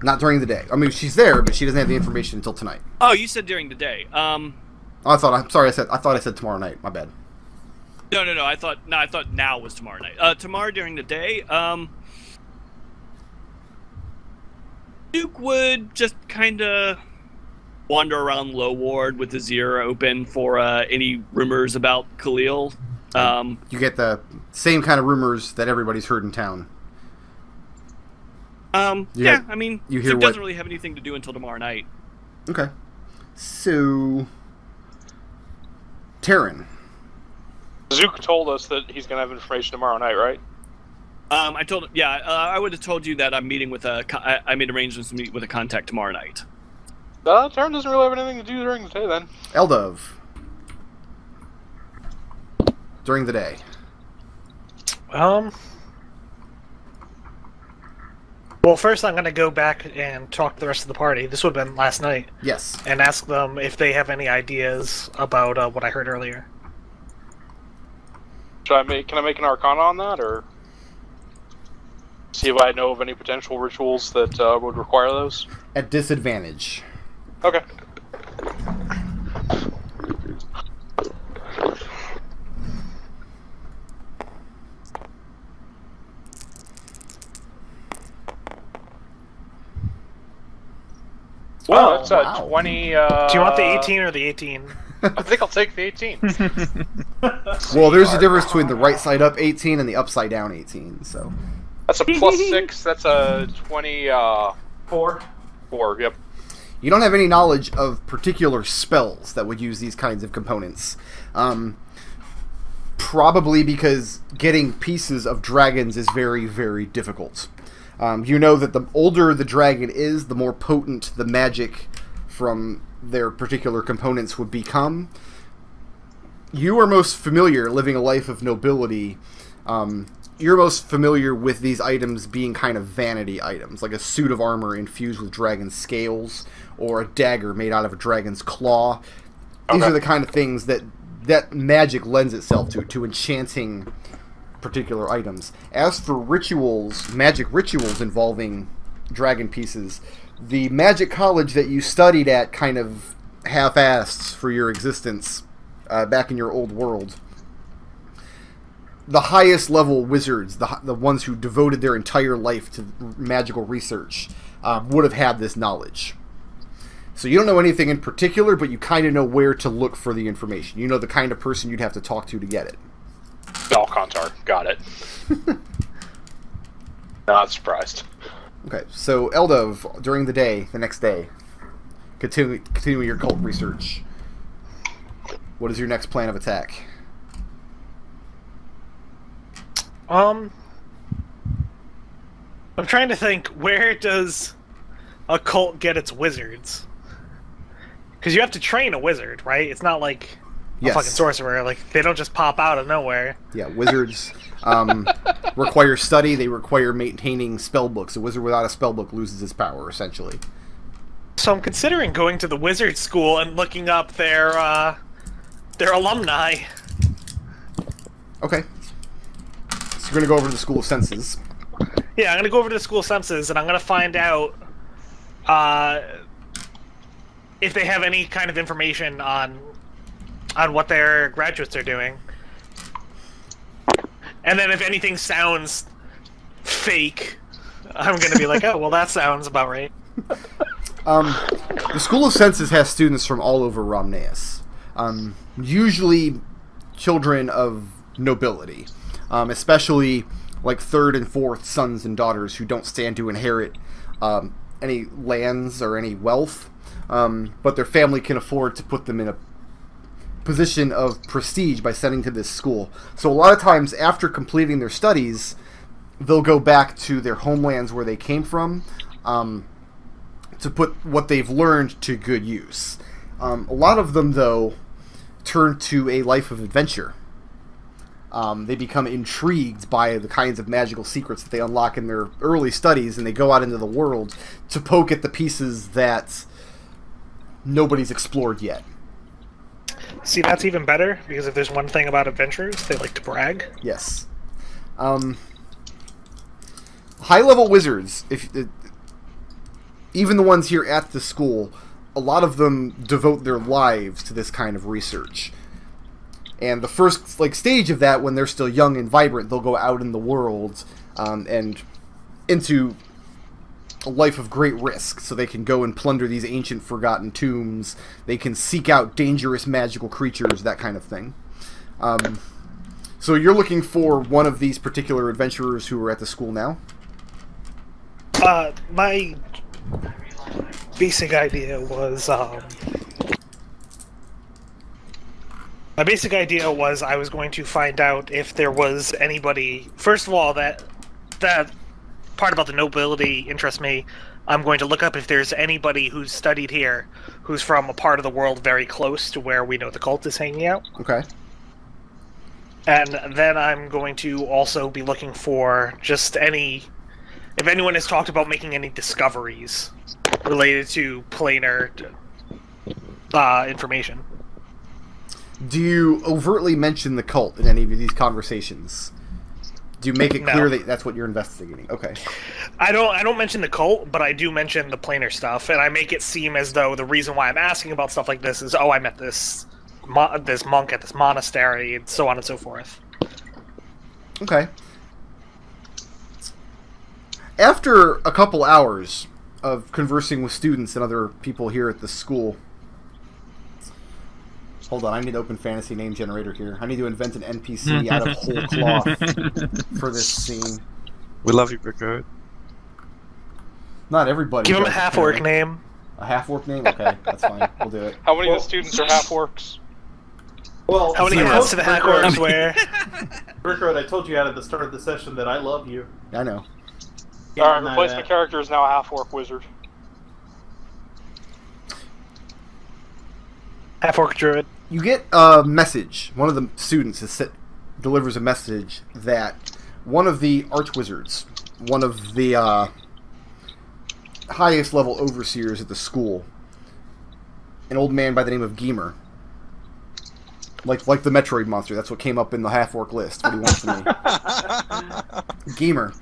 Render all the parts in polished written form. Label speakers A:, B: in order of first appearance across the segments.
A: Not during the day. I mean, she's there, but she doesn't have the information until tonight.
B: Oh, you said during the day.
A: Oh, I thought I said tomorrow night. My bad.
B: No. I thought now was tomorrow night. Tomorrow during the day. Duke would just kind of wander around Low Ward with his ear open for any rumors about Khalil.
A: You get the same kind of rumors that everybody's heard in town.
B: Yeah, I mean,
A: Zook
B: doesn't really have anything to do until tomorrow night.
A: Okay. So, Tarin.
C: Zook told us that he's going to have information tomorrow night, right?
B: I told him, yeah, I would have told you that I'm meeting with I made arrangements to meet with a contact tomorrow night.
C: Tarin doesn't really have anything to do during the day, then.
A: Eldove. During the day.
D: Well, first I'm going to go back and talk to the rest of the party. This would have been last night.
A: Yes.
D: And ask them if they have any ideas about what I heard earlier.
C: Can I make an Arcana on that, or see if I know of any potential rituals that would require those?
A: At disadvantage.
C: Okay. Well, that's
A: wow.
C: 20.
D: Do you want the 18 or the 18?
C: I think I'll take the 18.
A: Well, there's a difference between the right side up 18 and the upside down 18, so.
C: That's a +6. That's a 24. 4, yep.
A: You don't have any knowledge of particular spells that would use these kinds of components. Probably because getting pieces of dragons is very, very difficult. You know that the older the dragon is, the more potent the magic from their particular components would become. You are most familiar, living a life of nobility, you're most familiar with these items being kind of vanity items, like a suit of armor infused with dragon scales, or a dagger made out of a dragon's claw. These are the kind of things that magic lends itself to enchanting particular items. As for rituals, magic rituals involving dragon pieces, the magic college that you studied at kind of half-assed for your existence back in your old world. The highest level wizards, the ones who devoted their entire life to magical research, would have had this knowledge. So you don't know anything in particular, but you kind of know where to look for the information. You know the kind of person you'd have to talk to get it.
C: Valcontar, got it. Not surprised.
A: Okay, so Eldove, during the day, the next day, continue your cult research. What is your next plan of attack?
D: I'm trying to think, where does a cult get its wizards? Because you have to train a wizard, right? It's not like a fucking sorcerer. Like, they don't just pop out of nowhere.
A: Yeah, wizards require study. They require maintaining spell books. A wizard without a spell book loses its power, essentially.
D: So I'm considering going to the wizard school and looking up their alumni.
A: Okay. So you're going to go over to the School of Senses.
D: Yeah, I'm going to go over to the School of Senses, and I'm going to find out if they have any kind of information on what their graduates are doing. And then if anything sounds fake, I'm going to be like, oh, well, that sounds about right.
A: The School of Senses has students from all over Romneus. Usually children of nobility. Especially like third and fourth sons and daughters who don't stand to inherit any lands or any wealth. But their family can afford to put them in a position of prestige by sending to this school. So a lot of times after completing their studies, they'll go back to their homelands where they came from to put what they've learned to good use. A lot of them, though, turn to a life of adventure. They become intrigued by the kinds of magical secrets that they unlock in their early studies, and they go out into the world to poke at the pieces that nobody's explored yet.
D: See, that's even better, because if there's one thing about adventurers, they like to brag.
A: Yes. High-level wizards, even the ones here at the school, a lot of them devote their lives to this kind of research. And the first stage of that, when they're still young and vibrant, they'll go out in the world and into a life of great risk, so they can go and plunder these ancient forgotten tombs. They can seek out dangerous magical creatures, that kind of thing. So you're looking for one of these particular adventurers who are at the school now?
D: My basic idea was I was going to find out if there was anybody. First of all, that part about the nobility interests me. I'm going to look up if there's anybody who's studied here who's from a part of the world very close to where we know the cult is hanging out.
A: Okay.
D: And then I'm going to also be looking for just if anyone has talked about making any discoveries related to planar information.
A: Do you overtly mention the cult in any of these conversations? Do you make it clear that that's what you're investigating? Okay.
D: I don't mention the cult, but I do mention the planar stuff, and I make it seem as though the reason why I'm asking about stuff like this is, I met this monk at this monastery, and so on and so forth.
A: Okay. After a couple hours of conversing with students and other people here at the school... Hold on, I need to open fantasy name generator here. I need to invent an NPC out of whole cloth for this scene.
E: We love you, Rickard.
A: Not everybody.
D: Give him a half-orc name.
A: A half-orc name? Okay, that's fine. We'll do it.
C: How many of the students are half-orcs?
F: Well,
D: how many hats do the half-orcs wear?
F: Rickard, I told you out at the start of the session that I love you.
A: I know.
C: Alright, replacement character is now a half-orc wizard.
D: Half-orc druid.
A: You get a message. One of the students delivers a message that one of the archwizards, one of the highest level overseers at the school, an old man by the name of Gamer, like the Metroid monster. That's what came up in the half-orc list. What he wants from me. Gamer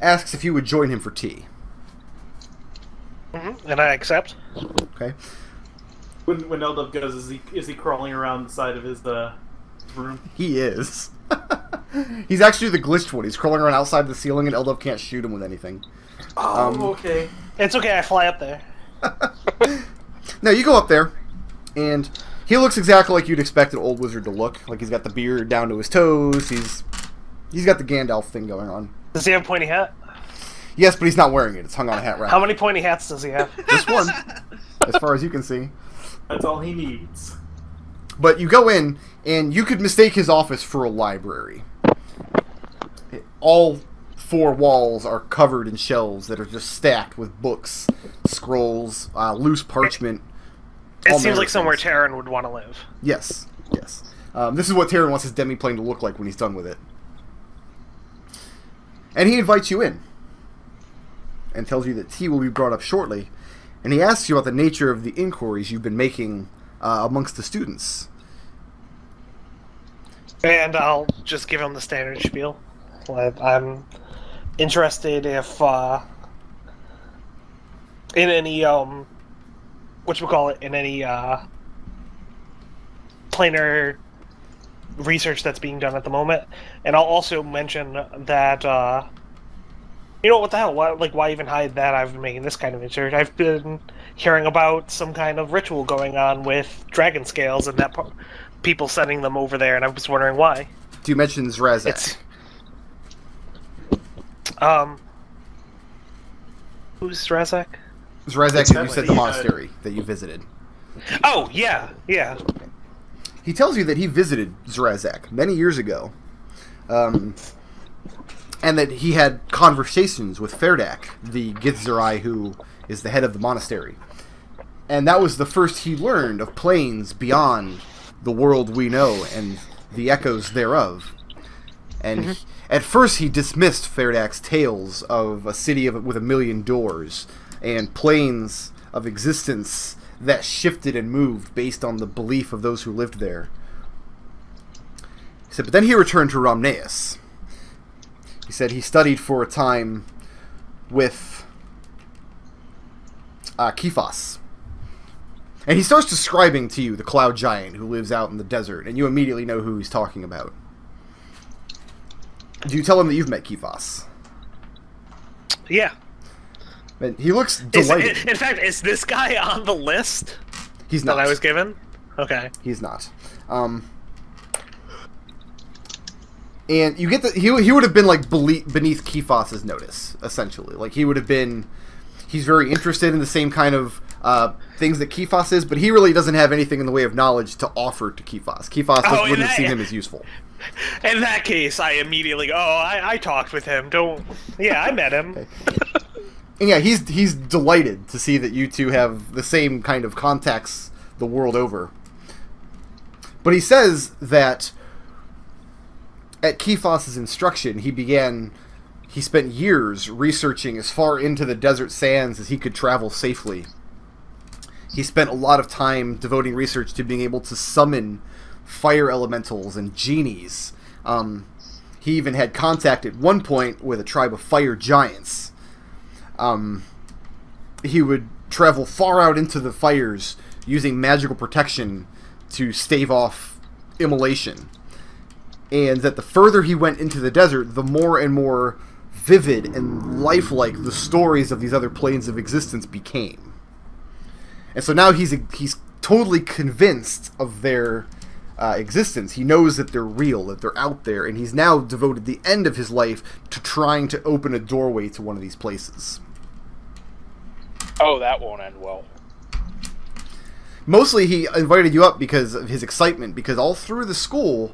A: asks if you would join him for tea.
D: Mm-hmm. And I accept.
A: Okay.
F: When Eldove goes, is he crawling around the side of his room?
A: He is. He's actually the glitched one. He's crawling around outside the ceiling, and Eldove can't shoot him with anything.
F: Oh, okay.
D: It's okay, I fly up there.
A: Now, you go up there, and he looks exactly like you'd expect an old wizard to look. Like, he's got the beard down to his toes. He's got the Gandalf thing going on.
D: Does he have a pointy hat?
A: Yes, but he's not wearing it. It's hung on a hat rack.
D: How many pointy hats does he have?
A: Just one, as far as you can see.
F: That's all he needs.
A: But you go in, and you could mistake his office for a library. All four walls are covered in shelves that are just stacked with books, scrolls, loose parchment.
D: It seems like somewhere Tarin would want to live.
A: Yes, yes. This is what Tarin wants his demiplane to look like when he's done with it. And he invites you in, and tells you that tea will be brought up shortly. And he asks you about the nature of the inquiries you've been making amongst the students.
D: And I'll just give him the standard spiel. I'm interested if in any in any planar research that's being done at the moment. And I'll also mention that you know, what the hell? Why even hide that? I've been making this kind of research. I've been hearing about some kind of ritual going on with dragon scales and that people sending them over there, and I was wondering why.
A: Do you mention Zrazak?
D: Who's Zrazak?
A: Zrazak, you said the monastery that you visited.
D: Oh, yeah, yeah.
A: He tells you that he visited Zrazak many years ago. And that he had conversations with Ferdak, the Githzerai who is the head of the monastery. And that was the first he learned of planes beyond the world we know and the echoes thereof. And at first he dismissed Ferdak's tales of a city with 1,000,000 doors and planes of existence that shifted and moved based on the belief of those who lived there. He said, but then he returned to Romneus. He said he studied for a time with Kifas. And he starts describing to you the cloud giant who lives out in the desert, and you immediately know who he's talking about. Do you tell him that you've met Kifas?
D: Yeah.
A: And he looks delighted.
D: In fact, is this guy on the list?
A: He's not.
D: That I was given? Okay.
A: He's not. And you get that he would have been like beneath Kifas's notice, essentially. Like he would have been. He's very interested in the same kind of things that Kifas is, but he really doesn't have anything in the way of knowledge to offer to Kifas. Kifas wouldn't have seen him as useful.
D: In that case, I immediately go, I talked with him. I met him.
A: Okay. And yeah, he's delighted to see that you two have the same kind of contacts the world over. But he says that at Kifas's instruction, he spent years researching as far into the desert sands as he could travel safely. He spent a lot of time devoting research to being able to summon fire elementals and genies. He even had contact at one point with a tribe of fire giants. He would travel far out into the fires using magical protection to stave off immolation. And that the further he went into the desert, the more and more vivid and lifelike the stories of these other planes of existence became. And so now he's totally convinced of their existence. He knows that they're real, that they're out there, and he's now devoted the end of his life to trying to open a doorway to one of these places.
C: Oh, that won't end well.
A: Mostly he invited you up because of his excitement, because all through the school,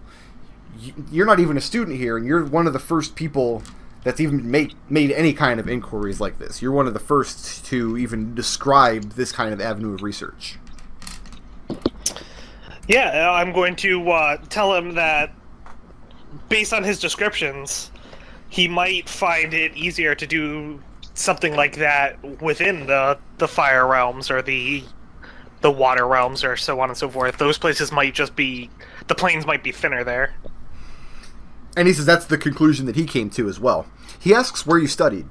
A: you're not even a student here, and you're one of the first people that's even made any kind of inquiries like this. You're one of the first to even describe this kind of avenue of research.
D: Yeah, I'm going to tell him that, based on his descriptions, he might find it easier to do something like that within the fire realms or the water realms or so on and so forth. Those places might just be... the planes might be thinner there.
A: And he says that's the conclusion that he came to as well. He asks where you studied.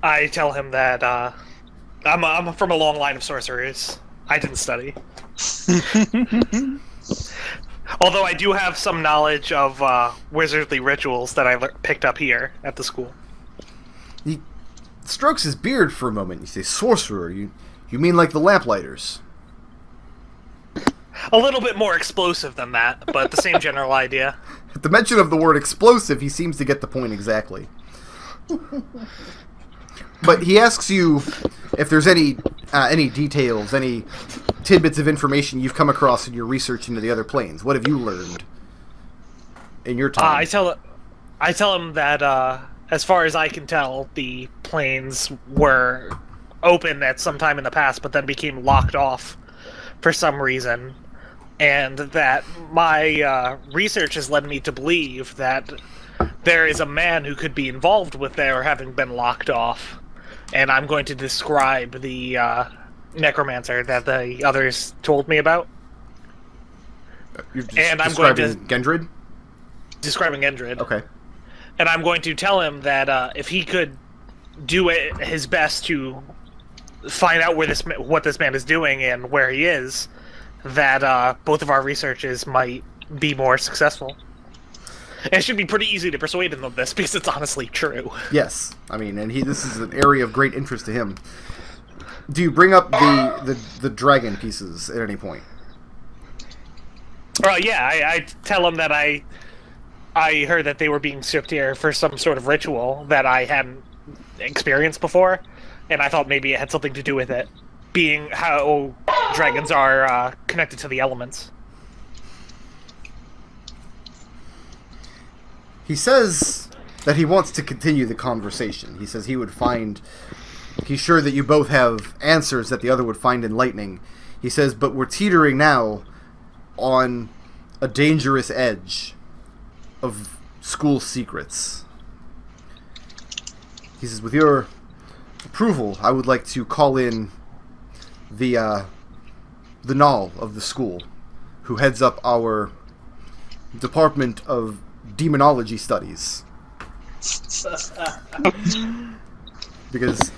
D: I tell him that I'm from a long line of sorcerers. I didn't study. Although I do have some knowledge of wizardly rituals that I picked up here at the school.
A: He strokes his beard for a moment. You say, sorcerer, you mean like the lamplighters?
D: A little bit more explosive than that, but the same general idea.
A: At the mention of the word explosive, he seems to get the point exactly. But he asks you if there's any details, any tidbits of information you've come across in your research into the other planes. What have you learned in your time?
D: I tell him that as far as I can tell, the planes were open at some time in the past, but then became locked off for some reason, and that my research has led me to believe that there is a man who could be involved with their having been locked off, and I'm going to describe the necromancer that the others told me about.
A: You're just
D: and I'm going to
A: Gendrid?
D: Describing Gendrid.
A: Okay.
D: And I'm going to tell him that if he could do his best to find out what this man is doing and where he is, that both of our researches might be more successful. And it should be pretty easy to persuade him of this, because it's honestly true.
A: Yes. I mean, and this is an area of great interest to him. Do you bring up the dragon pieces at any point?
D: Yeah, I tell him that I heard that they were being shipped here for some sort of ritual that I hadn't experienced before, and I thought maybe it had something to do with it, being how dragons are connected to the elements.
A: He says that he wants to continue the conversation. He says he's sure that you both have answers that the other would find enlightening. He says, but we're teetering now on a dangerous edge of school secrets. He says, with your approval, I would like to call in the Null of the school, who heads up our Department of Demonology Studies. because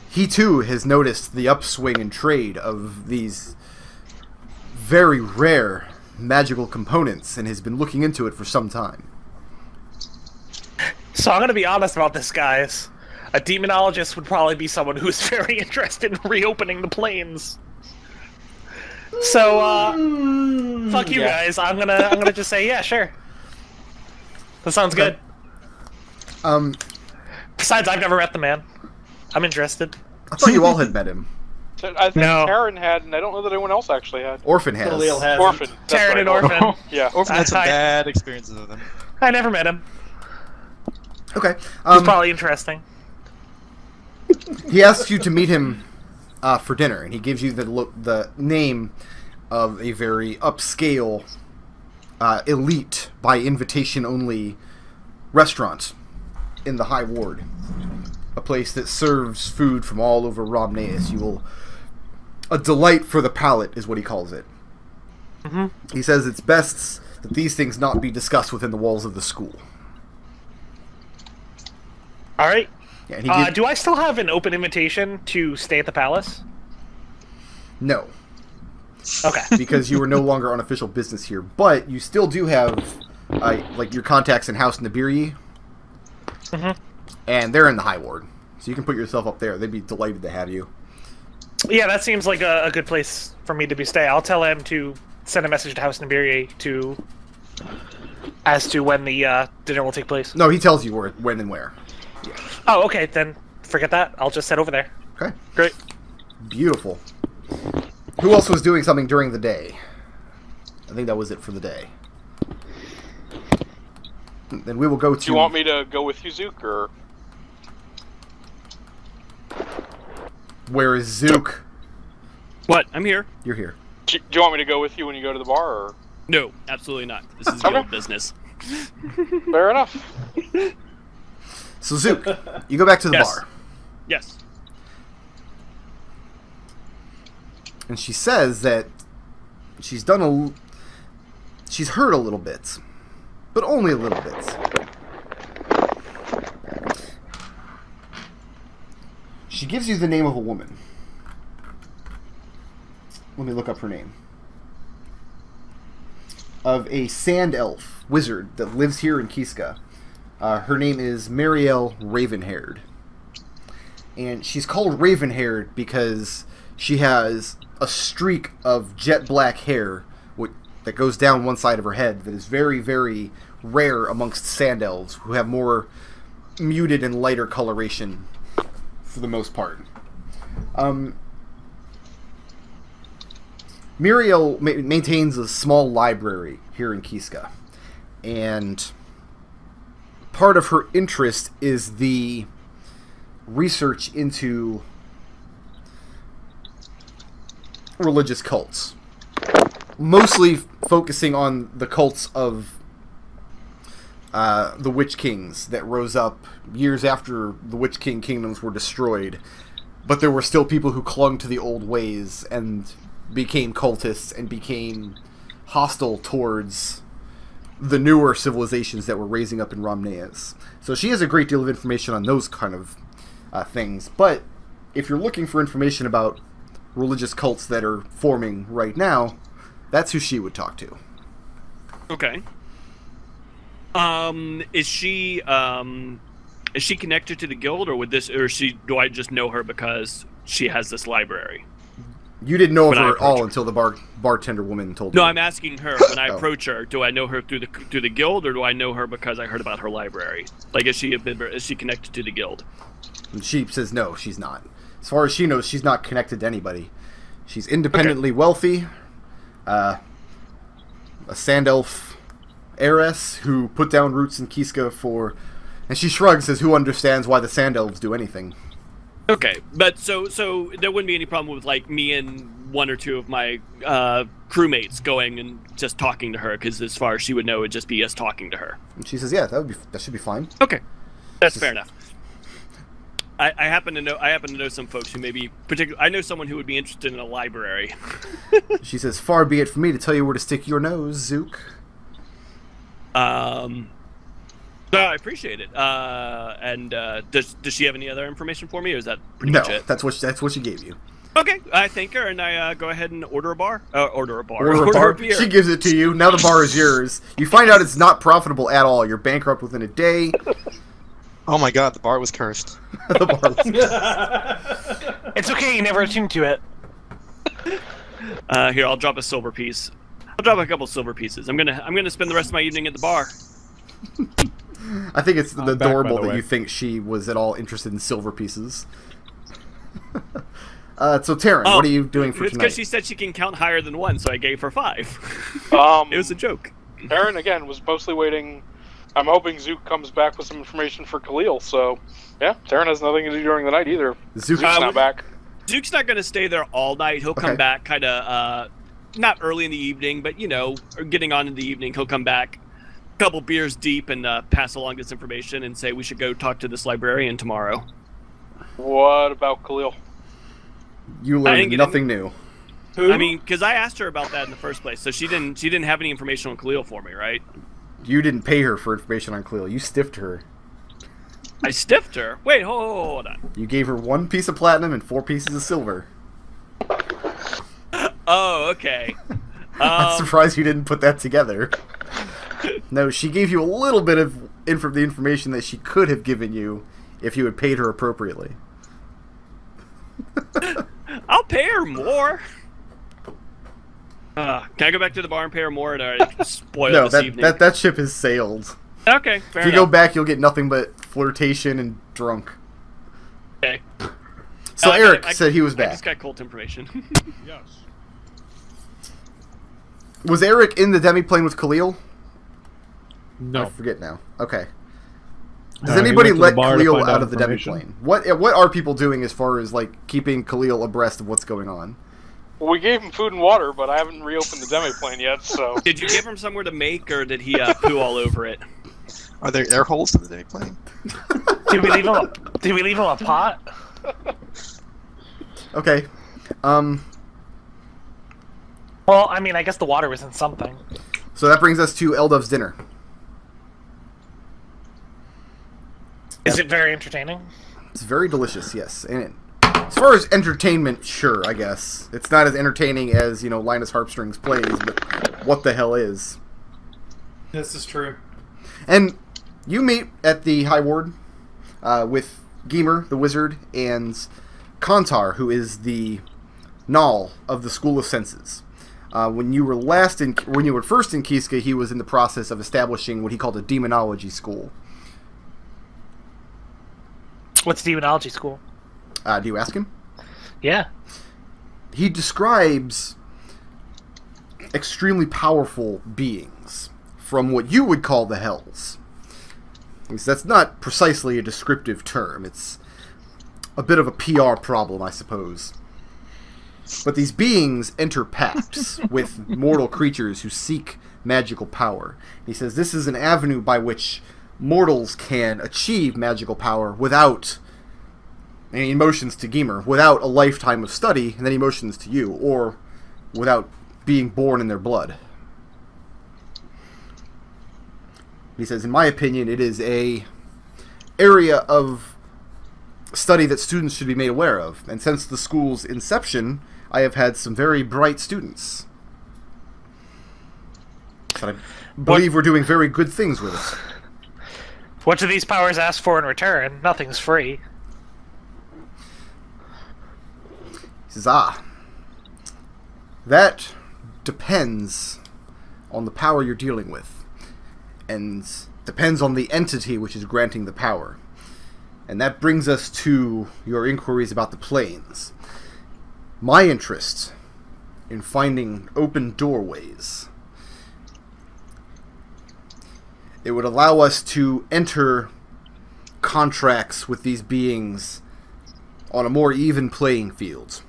A: he too has noticed the upswing in trade of these very rare magical components and has been looking into it for some time.
D: So I'm going to be honest about this, guys. A demonologist would probably be someone who's very interested in reopening the planes. So, fuck you guys. I'm gonna just say, yeah, sure. That sounds good. Besides, I've never met the man. I'm interested.
A: I thought you all had met him.
C: I think
D: No.
C: Tarin had, and I don't know that anyone else actually had.
A: Orphan has.
F: Khalil has.
C: Orphan. That's
D: Tarin
C: right,
D: and Orphan.
C: Yeah.
E: Orphan had some
D: I-
E: bad experiences with him.
D: I never met him.
A: Okay.
D: He's probably interesting.
A: He asks you to meet him for dinner, and he gives you the name of a very upscale, elite, by invitation only restaurant in the High Ward. A place that serves food from all over Romneus. A delight for the palate is what he calls it.
D: Mm-hmm.
A: He says it's best that these things not be discussed within the walls of the school.
D: All right.
A: Yeah, and he
D: Do I still have an open invitation to stay at the palace?
A: No.
D: Okay.
A: Because you are no longer on official business here, but you still do have like your contacts in House Nibiri, and they're in the High Ward, so you can put yourself up there. They'd be delighted to have you.
D: Yeah, that seems like a good place for me to stay. I'll tell him to send a message to House Nibiri as to when the dinner will take place.
A: No, he tells you when and where.
D: Oh, okay, then forget that. I'll just head over there.
A: Okay,
D: Great.
A: beautiful. Who else was doing something during the day? I think that was it for the day. Then we will go to...
C: Do you want me to go with you, Zook, or...?
A: Where is Zook?
B: What? I'm here.
A: You're here.
C: Do you want me to go with you when you go to the bar, or...?
B: No, absolutely not. This is
C: Okay.
B: guild business.
C: Fair enough.
A: So Zook, you go back to the
B: Yes.
A: bar.
B: Yes.
A: And she says that she's she's heard a little bit, but only a little bit. She gives you the name of a woman. Let me look up her name. Of a sand elf wizard that lives here in Kiska. Her name is Marielle Ravenhaired. And she's called Ravenhaired because she has a streak of jet black hair that goes down one side of her head that is very, very rare amongst sand elves, who have more muted and lighter coloration for the most part. Muriel maintains a small library here in Kiska, and part of her interest is the research into religious cults, mostly focusing on the cults of the Witch Kings that rose up years after the Witch King kingdoms were destroyed, but there were still people who clung to the old ways and became cultists and became hostile towards the newer civilizations that were raising up in Romneus. So she has a great deal of information on those kind of things, but if you're looking for information about religious cults that are forming right now, that's who she would talk to.
B: Okay. Is she connected to the guild, or do I just know her because she has this library?
A: You didn't know of
B: When I
A: her at
B: approach
A: all
B: her.
A: until the bartender woman told
B: No,
A: you.
B: I'm asking her when I approach her. Do I know her through the guild, or do I know her because I heard about her library? Like, is she connected to the guild?
A: And she says no, she's not. As far as she knows, she's not connected to anybody. She's independently wealthy, a sand elf heiress who put down roots in Kiska for... And she shrugs, says, who understands why the sand elves do anything?
B: Okay, but so there wouldn't be any problem with, like, me and one or two of my crewmates going and just talking to her, because as far as she would know, it'd just be us talking to her.
A: And she says, yeah, that should be fine.
B: Okay, that's fair enough. I happen to know some folks who may be I know someone who would be interested in a library.
A: She says, far be it from me to tell you where to stick your nose, Zook.
B: I appreciate it. And does she have any other information for me, or is that pretty
A: No,
B: much it?
A: that's what she gave you.
B: Okay, I thank her, and I go ahead and order a bar. Order a beer.
A: She gives it to you. Now the bar is yours. You find out it's not profitable at all. You're bankrupt within a day.
E: Oh my god, the bar was cursed.
A: The bar was
D: It's okay, you never attuned to it.
B: Here, I'll drop a silver piece. I'll drop a couple silver pieces. I'm gonna spend the rest of my evening at the bar.
A: I think it's adorable
G: by the
A: that
G: way.
A: you think she was at all interested in silver pieces. So Tarin, what are you doing for
B: It's
A: tonight?
B: because she said she can count higher than 1, so I gave her 5. It was a joke.
C: Tarin, again, was mostly waiting. I'm hoping Zook comes back with some information for Khalil, so yeah, Tarin has nothing to do during the night either.
A: Zook-
C: Zook's not back.
B: Duke's not going to stay there all night. He'll come
A: Okay.
B: back kind of, not early in the evening, but, or getting on in the evening. He'll come back a couple beers deep and pass along this information and say we should go talk to this librarian tomorrow.
C: What about Khalil?
A: You
B: I didn't
A: learned
B: get
A: nothing new.
F: Who?
B: I mean, because I asked her about that in the first place, so she didn't have any information on Khalil for me, right?
A: You didn't pay her for information on Khalil. You stiffed her.
B: I stiffed her. Wait, hold on.
A: You gave her 1 piece of platinum and 4 pieces of silver.
B: Oh, okay.
A: I'm surprised you didn't put that together. No, she gave you a little bit of the information that she could have given you if you had paid her appropriately.
B: I'll pay her more. Can I go back to the bar and pay her more, or do I spoil
A: No,
B: this evening?
A: that ship has sailed.
B: Okay, fair
A: If you
B: enough.
A: go back, you'll get nothing but flirtation and drunk.
B: Okay.
A: So
B: I
A: Arik
B: got-
A: said he was
B: I
A: back.
B: just got cult information.
G: Yes.
A: Was Arik in the demiplane with Khalil? I
G: No.
A: forget now. Okay.
G: No,
A: Does
G: he
A: anybody
G: went to
A: let
G: the bar to
A: Khalil
G: find
A: out
G: out
A: of the
G: information.
A: demiplane? What are people doing as far as like keeping Khalil abreast of what's going on?
C: Well, we gave him food and water, but I haven't reopened the demiplane yet, so...
B: Did you give him somewhere to make, or did he poo all over it?
E: Are there air holes in the demiplane?
D: Did we leave him a pot?
A: Okay.
D: Well, I mean, I guess the water was in something.
A: So that brings us to Eldove's dinner.
D: Is it very entertaining?
A: It's very delicious, yes. And as far as entertainment, sure, I guess. It's not as entertaining as, Linus Harpstrings plays, but what the hell is?
F: This is true.
A: And you meet at the High Ward with Geemer, the wizard, and Kantar, who is the Null of the School of Senses. When you were first in Kiska, he was in the process of establishing what he called a demonology school.
D: What's demonology school?
A: Do you ask him?
D: Yeah.
A: He describes extremely powerful beings from what you would call the Hells. That's not precisely a descriptive term. It's a bit of a PR problem, I suppose. But these beings enter pacts with mortal creatures who seek magical power. He says this is an avenue by which mortals can achieve magical power without, and he motions to Geemer, without a lifetime of study, and then he motions to you, or without being born in their blood. He says, in my opinion, it is a area of study that students should be made aware of. And since the school's inception, I have had some very bright students. So I believe we're doing very good things with it.
D: What do these powers ask for in return? Nothing's free.
A: He says, that depends on the power you're dealing with, and depends on the entity which is granting the power. And that brings us to your inquiries about the planes. My interest in finding open doorways. It would allow us to enter contracts with these beings on a more even playing field.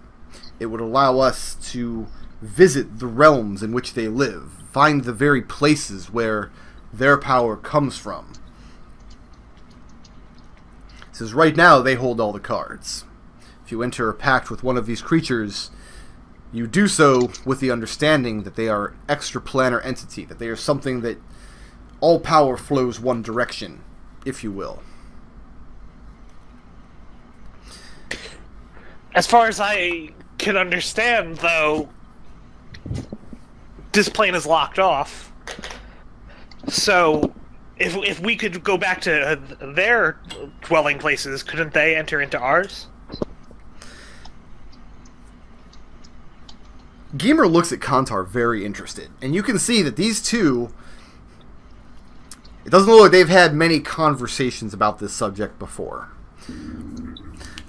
A: It would allow us to visit the realms in which they live, find the very places where their power comes from. It says right now they hold all the cards. If you enter a pact with one of these creatures, you do so with the understanding that they are extraplanar entity, that they are something that all power flows one direction, if you will.
D: As far as I can understand, though, this plane is locked off. So, if we could go back to their dwelling places, couldn't they enter into ours?
A: Gamer looks at Kantar very interested, and you can see that these two, it doesn't look like they've had many conversations about this subject before.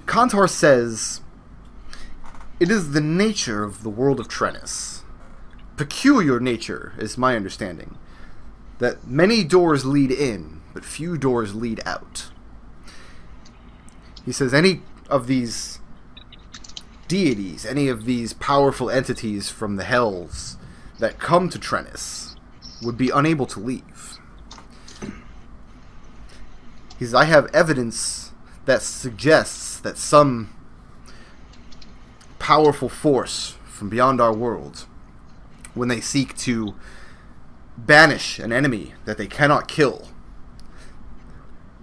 A: Kantar says, "It is the nature of the world of Trennis. Peculiar nature, is my understanding, that many doors lead in, but few doors lead out." He says any of these deities, any of these powerful entities from the hells that come to Trennis would be unable to leave. He says, "I have evidence that suggests that some powerful force from beyond our world, when they seek to banish an enemy that they cannot kill,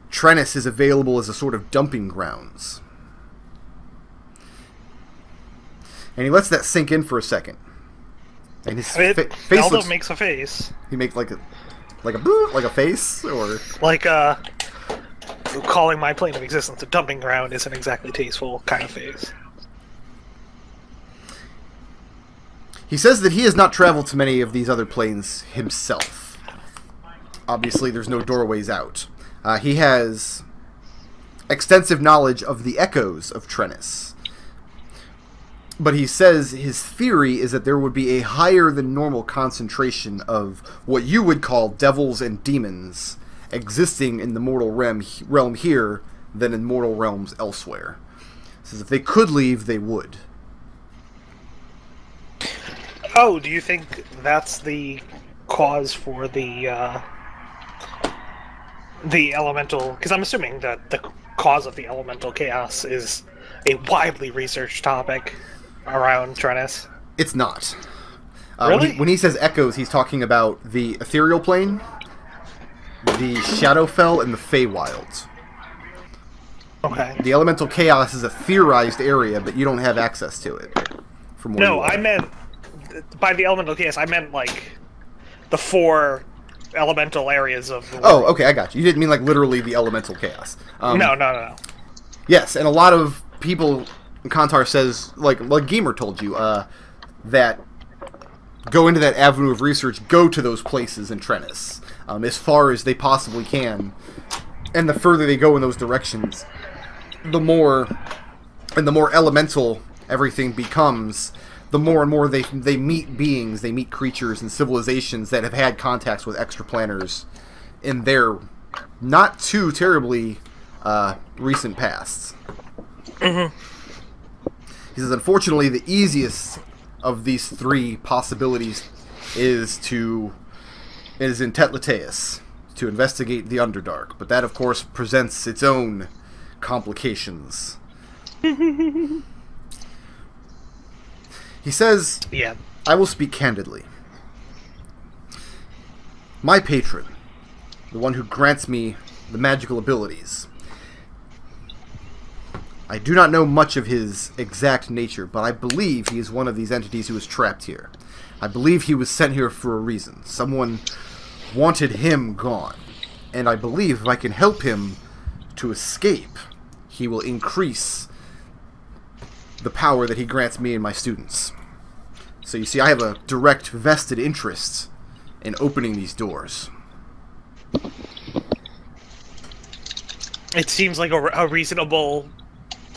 A: Trennis is available as a sort of dumping grounds." And he lets that sink in for a second. And his face
D: Eldove
A: looks,
D: makes a face.
A: he makes like a face, or
D: Like, calling my plane of existence a dumping ground isn't exactly tasteful kind of face.
A: he says that he has not traveled to many of these other planes himself. Obviously, there's no doorways out. He has extensive knowledge of the echoes of Trennis. But he says his theory is that there would be a higher than normal concentration of what you would call devils and demons existing in the mortal realm here than in mortal realms elsewhere. He says if they could leave, they would.
D: Oh, do you think that's the cause for the elemental? Because I'm assuming that the cause of the elemental chaos is a widely researched topic around Trennis.
A: It's not.
D: Really?
A: When he says echoes, he's talking about the ethereal plane, the Shadowfell, and the Feywilds.
D: Okay.
A: The elemental chaos is a theorized area, but you don't have access to it. From where
D: No,
A: you are.
D: I meant by the elemental chaos. I meant like the 4 elemental areas of the world.
A: Oh, okay, I got you. You didn't mean like literally the elemental chaos.
D: No.
A: Yes, and a lot of people, Kantar says, like Gamer told you, that go into that avenue of research, go to those places in Trennis, as far as they possibly can, and the further they go in those directions, the more elemental everything becomes, the more and more they meet beings, they meet creatures and civilizations that have had contacts with extraplanners in their not too terribly recent pasts.
D: Mm-hmm.
A: He says, unfortunately, the easiest of these 3 possibilities is in Tetlateus, to investigate the Underdark. But that, of course, presents its own complications. He says,
D: Yeah.
A: I will speak candidly. My patron, the one who grants me the magical abilities, I do not know much of his exact nature, but I believe he is one of these entities who is trapped here. I believe he was sent here for a reason. Someone wanted him gone. And I believe if I can help him to escape, he will increase the power that he grants me and my students. So you see, I have a direct vested interest in opening these doors.
D: It seems like a reasonable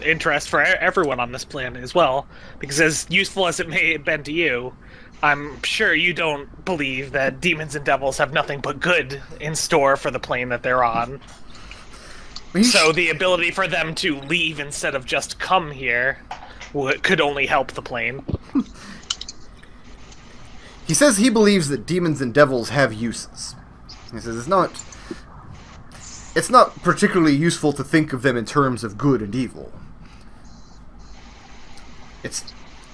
D: interest for everyone on this planet as well, because as useful as it may have been to you, I'm sure you don't believe that demons and devils have nothing but good in store for the plane that they're on. So the ability for them to leave instead of just come here could only help the plane.
A: He says he believes that demons and devils have uses. He says it's not particularly useful to think of them in terms of good and evil.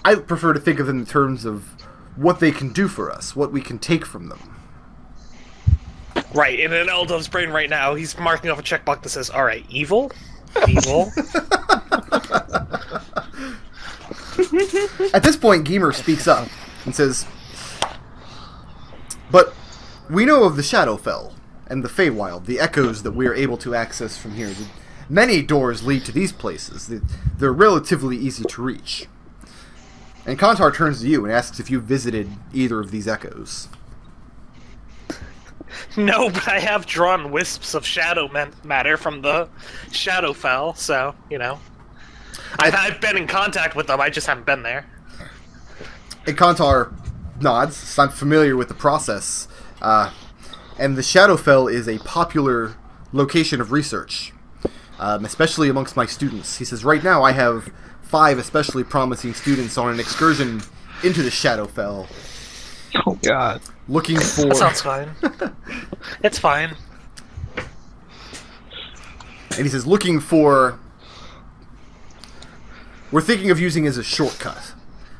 A: I prefer to think of them in terms of what they can do for us, what we can take from them.
D: Right, in an Eldove's brain right now, he's marking off a checkbox that says, alright, evil? Evil?
A: At this point, Gamer speaks up and says, "But we know of the Shadowfell and the Feywild, the echoes that we are able to access from here. Many doors lead to these places. They're relatively easy to reach." And Kantar turns to you and asks if you visited either of these echoes.
D: No, but I have drawn wisps of shadow matter from the Shadowfell, so, you know. I've been in contact with them, I just haven't been there.
A: And Kantar nods. I'm familiar with the process. And the Shadowfell is a popular location of research, especially amongst my students. He says, right now I have 5 especially promising students on an excursion into the Shadowfell.
E: Oh god.
A: Looking for...
D: That sounds fine. It's fine.
A: And he says, looking for... We're thinking of using it as a shortcut.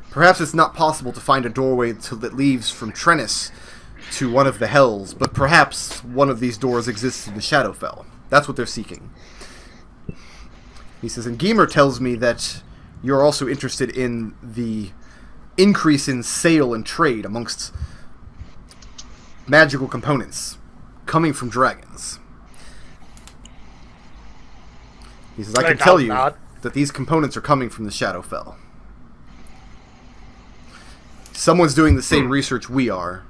A: Perhaps it's not possible to find a doorway that leads from Trennis to one of the Hells, but perhaps one of these doors exists in the Shadowfell. That's what they're seeking. He says, and Gamer tells me that you're also interested in the increase in sale and trade amongst magical components coming from dragons. He says, I can tell you that these components are coming from the Shadowfell. Someone's doing the same research we are,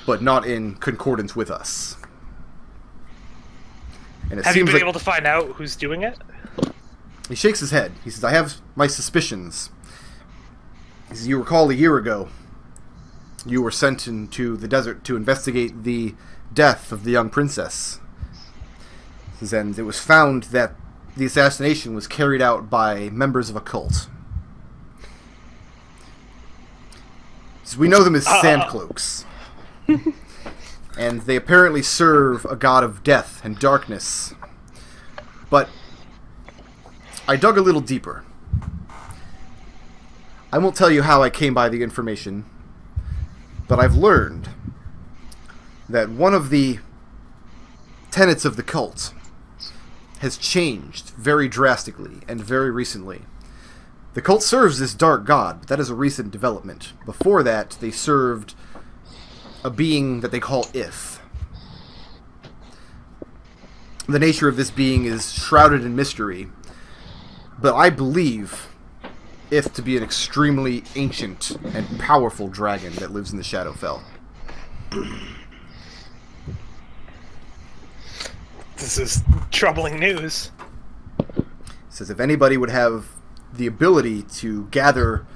A: but not in concordance with us. And it
D: Have you
A: seems
D: been
A: like
D: able to find out who's doing it?
A: He shakes his head. He says, I have my suspicions. He says, you recall a year ago, you were sent into the desert to investigate the death of the young princess. He says, and it was found that the assassination was carried out by members of a cult. He says, we know them as Sandcloaks. And they apparently serve a god of death and darkness. But I dug a little deeper. I won't tell you how I came by the information, but I've learned that one of the tenets of the cult has changed very drastically and very recently. The cult serves this dark god, but that is a recent development. Before that, they served a being that they call Ith. The nature of this being is shrouded in mystery, but I believe Ith to be an extremely ancient and powerful dragon that lives in the Shadowfell.
D: This is troubling news.
A: It says if anybody would have the ability to gather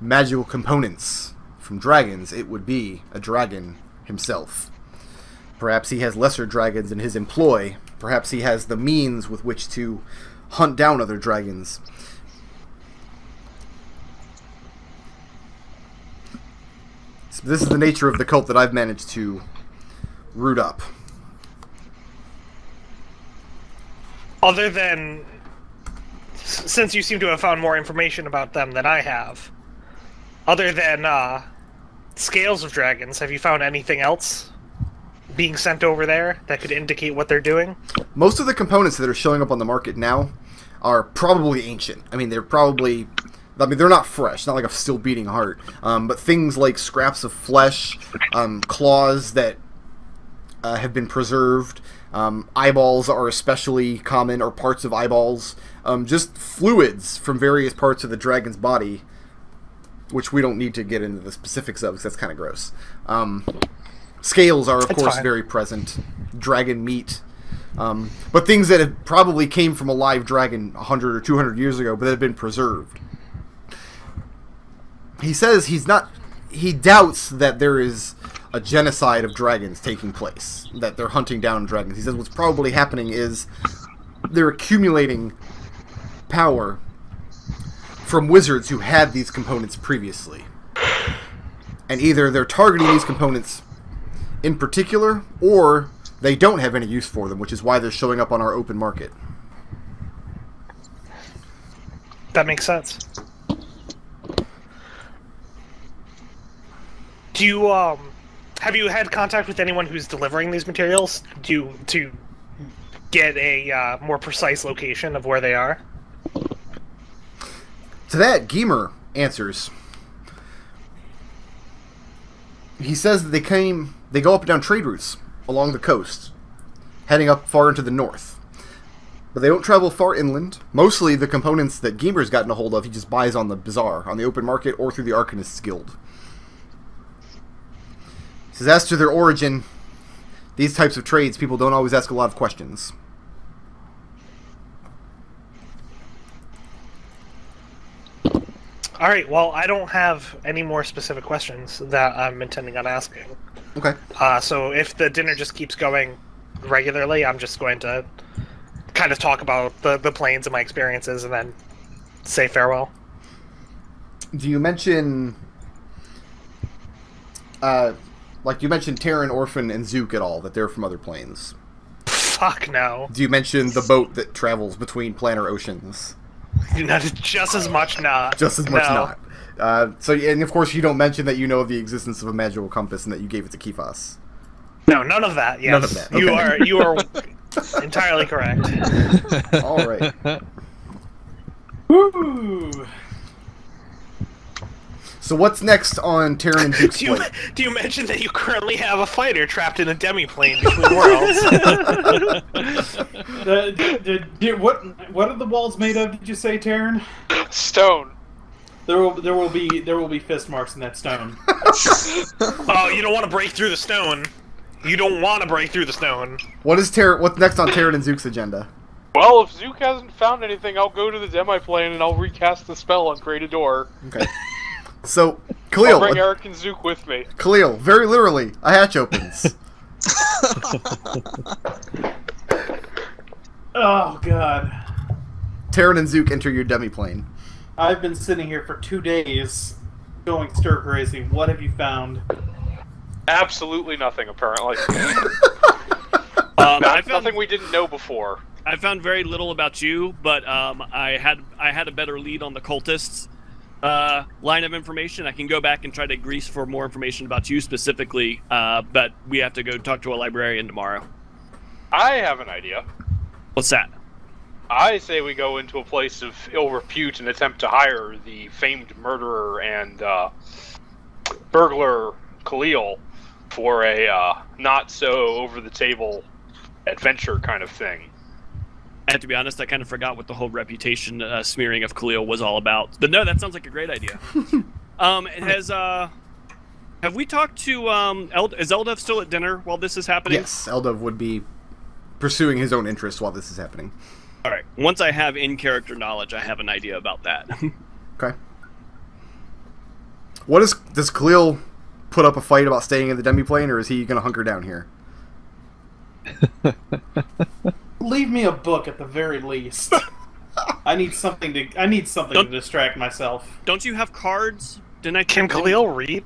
A: magical components from dragons, it would be a dragon himself. Perhaps he has lesser dragons in his employ. Perhaps he has the means with which to hunt down other dragons. So this is the nature of the cult that I've managed to root up.
D: Other than... Since you seem to have found more information about them than I have, other than scales of dragons, have you found anything else being sent over there that could indicate what they're doing?
A: Most of the components that are showing up on the market now are probably ancient. I mean, they're probably... I mean, they're not fresh, not like a still beating heart. But things like scraps of flesh, claws that have been preserved, eyeballs are especially common, or parts of eyeballs. Just fluids from various parts of the dragon's body, which we don't need to get into the specifics of, because that's kind of gross. Scales are, of course, very present. Dragon meat. But things that have probably came from a live dragon 100 or 200 years ago, but that have been preserved. He says he doubts that there is a genocide of dragons taking place, that they're hunting down dragons. He says what's probably happening is they're accumulating power from wizards who had these components previously. And either they're targeting these components in particular, or they don't have any use for them, which is why they're showing up on our open market.
D: That makes sense. Do you, Have you had contact with anyone who's delivering these materials to get a more precise location of where they are?
A: To that, Geimer answers. He says that they go up and down trade routes along the coast, heading up far into the north. But they don't travel far inland. Mostly the components that Geimer's gotten a hold of, he just buys on the bazaar, on the open market, or through the Arcanist's Guild. He says, as to their origin, these types of trades, people don't always ask a lot of questions.
D: Alright, well, I don't have any more specific questions that I'm intending on asking.
A: Okay.
D: So if the dinner just keeps going regularly, I'm just going to kind of talk about the planes and my experiences and then say farewell.
A: Do you mention... like, you mentioned Tarin, Orphan, and Zook at all, that they're from other planes?
D: Fuck no.
A: Do you mention the boat that travels between planar oceans?
D: Just as much not.
A: Just as much
D: No.
A: not. And of course you don't mention that you know of the existence of a magical compass and that you gave it to Kifas.
D: No, none of that. Yes.
A: None of that. Okay.
D: You are entirely correct.
A: All right.
F: Woo!
A: So what's next on Tarin and Zook's plate?
D: Do you mention that you currently have a fighter trapped in a demi-plane between worlds?
F: What are the walls made of? Did you say, Tarin?
C: Stone.
F: There will be fist marks in that stone.
D: Oh, you don't want to break through the stone. You don't want to break through the stone.
A: What's next on Tarin and Zook's agenda?
C: Well, if Zook hasn't found anything, I'll go to the demi-plane and I'll recast the spell and create a door.
A: Okay. So, Khalil...
C: I'll bring Arik and Zook with me.
A: Khalil, very literally, a hatch opens.
F: Oh, God.
A: Tarin and Zook enter your demi-plane.
F: I've been sitting here for 2 days going stir-crazy. What have you found?
C: Absolutely nothing, apparently.
B: I found
C: nothing we didn't know before.
B: I found very little about you, but I had a better lead on the cultists line of information. I can go back and try to grease for more information about you specifically, but we have to go talk to a librarian tomorrow.
C: I have an idea.
B: What's that?
C: I say we go into a place of ill repute and attempt to hire the famed murderer and burglar Khalil for a not-so-over-the-table adventure kind of thing.
B: And to be honest, I kind of forgot what the whole reputation smearing of Khalil was all about. But no, that sounds like a great idea. Have we talked to is Eldove still at dinner while this is happening?
A: Yes, Eldove would be pursuing his own interests while this is happening.
B: All right. Once I have in-character knowledge, I have an idea about that.
A: Okay. Does Khalil put up a fight about staying in the demi-plane, or is he going to hunker down here?
F: Leave me a book at the very least. I need something to distract myself.
B: Don't you have cards?
D: Can Khalil read?